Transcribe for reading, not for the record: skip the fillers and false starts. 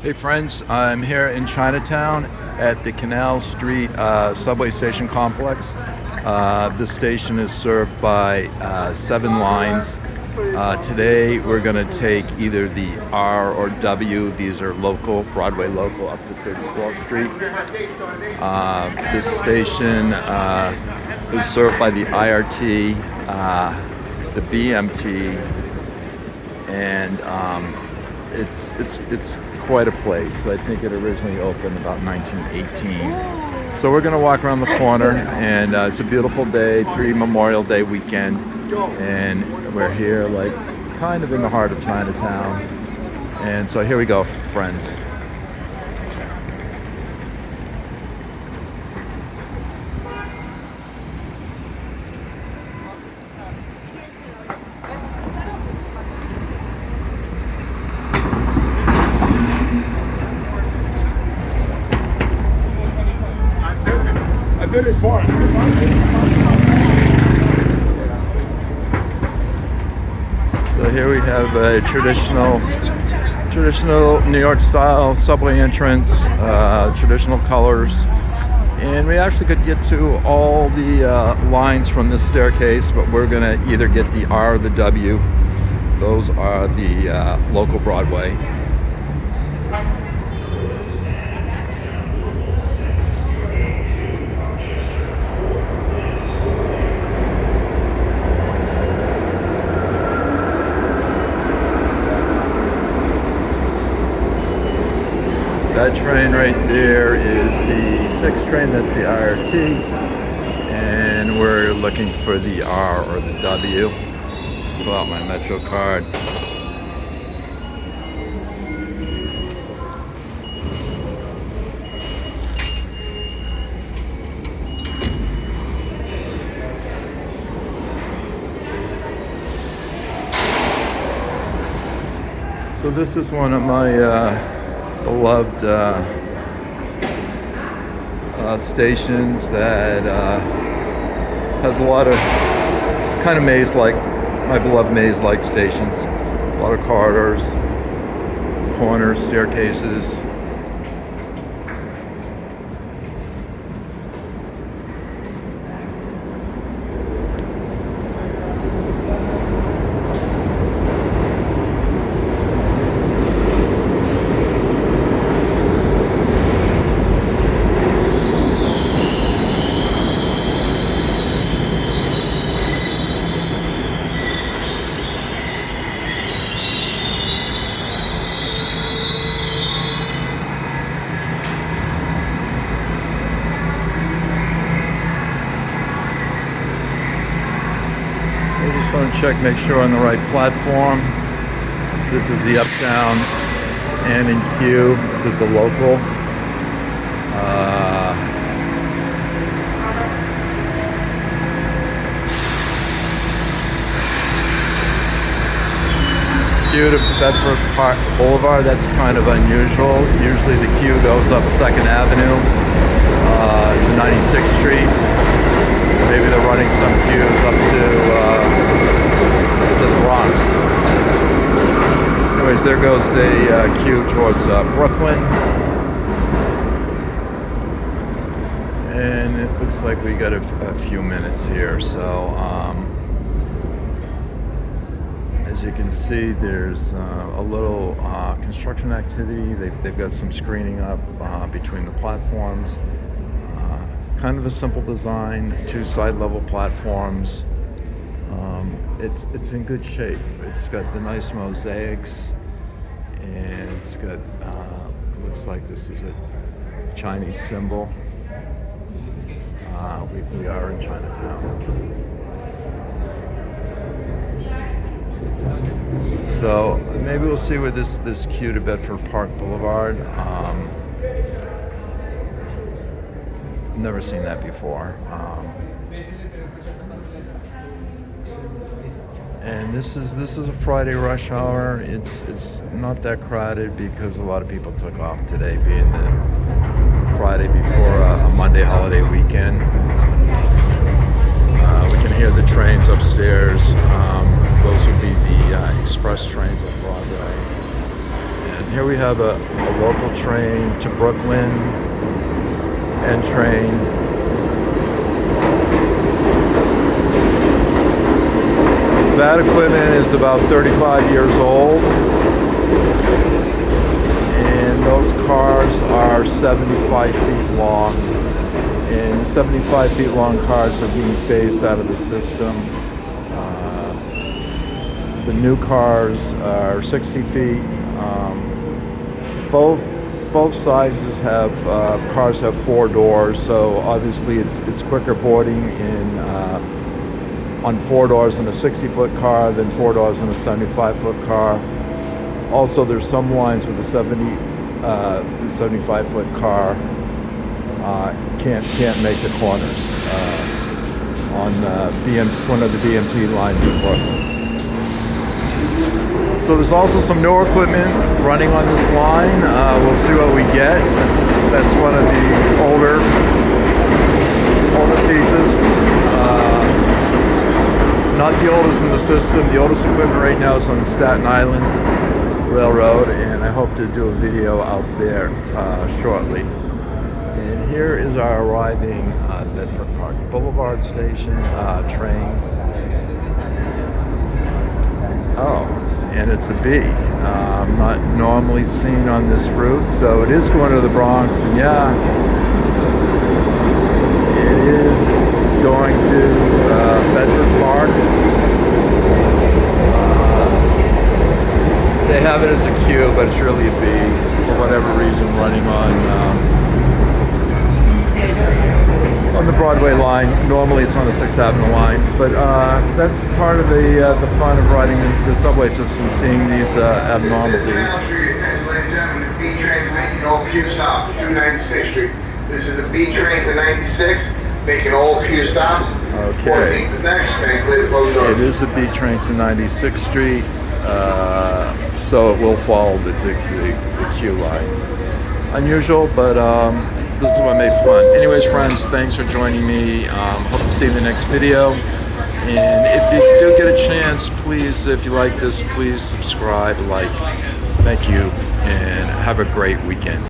Hey friends, I'm here in Chinatown at the Canal Street subway station complex. This station is served by 7 lines. Today we're going to take either the R or W. These are local, Broadway local, up to 34th Street. This station is served by the IRT, the BMT, and it's quite a place. I think it originally opened about 1918. So we're going to walk around the corner, and it's a beautiful day, pre-Memorial Day weekend, and we're here like kind of in the heart of Chinatown. And so here we go, friends. Did it for it. So here we have a traditional New York style subway entrance, traditional colors, and we actually could get to all the lines from this staircase, but we're gonna either get the R or the W. Those are the local Broadway. That train right there is the 6th train, that's the IRT, and we're looking for the R or the W. Pull out my Metro card. So this is one of my beloved stations that has a lot of kind of maze-like, my beloved maze-like stations. A lot of corridors, corners, staircases. I just want to check, make sure on the right platform. This is the Uptown N and Q, which is the local. Q to Bedford Park Boulevard, that's kind of unusual. Usually the Q goes up 2nd Avenue to 96th Street. Maybe they're running some queues up to the Bronx. Anyways, there goes a queue towards Brooklyn. And it looks like we got a few minutes here. So, as you can see, there's a little construction activity. They've got some screening up between the platforms. Kind of a simple design, 2 side-level platforms. It's in good shape. It's got the nice mosaics, and it's got looks like this is a Chinese symbol. We are in Chinatown. So maybe we'll see where this queue to Bedford Park Boulevard. Never seen that before. And this is a Friday rush hour. It's not that crowded because a lot of people took off today, being the Friday before a Monday holiday weekend. We can hear the trains upstairs. Those would be the express trains on Broadway. And here we have a local train to Brooklyn and train. That equipment is about 35 years old, and those cars are 75 feet long, and 75 feet long cars are being phased out of the system. The new cars are 60 feet. Both sizes have cars have 4 doors, so obviously it's quicker boarding in on 4 doors in a 60-foot car than 4 doors in a 75-foot car. Also, there's some lines with a 75-foot car can't make the corners on one of the BMT lines in Brooklyn. So there's also some newer equipment running on this line. We'll see what we get. That's one of the older pieces. Not the oldest in the system. The oldest equipment right now is on the Staten Island Railroad, and I hope to do a video out there shortly. And here is our arriving Bedford Park Boulevard station train. Oh, and it's a B. Not normally seen on this route, so it is going to the Bronx, and yeah, it is going to Bedford Park. They have it as a Q, but it's really a B for whatever reason, running on the Broadway line. Normally it's on the 6th Avenue line, but that's part of the fun of riding the subway system, seeing these abnormalities. Ladies and gentlemen, the B train making all Q stops, 296th Street. This is the B train to 96, making all Q stops. Okay. The next thing, clear the closed doors. It is the B train to 96th Street, so it will follow the Q line. Unusual, but this is what makes fun. Anyways, friends, thanks for joining me. Hope to see you in the next video. And if you do get a chance, please, if you like this, please subscribe, like. Thank you, and have a great weekend.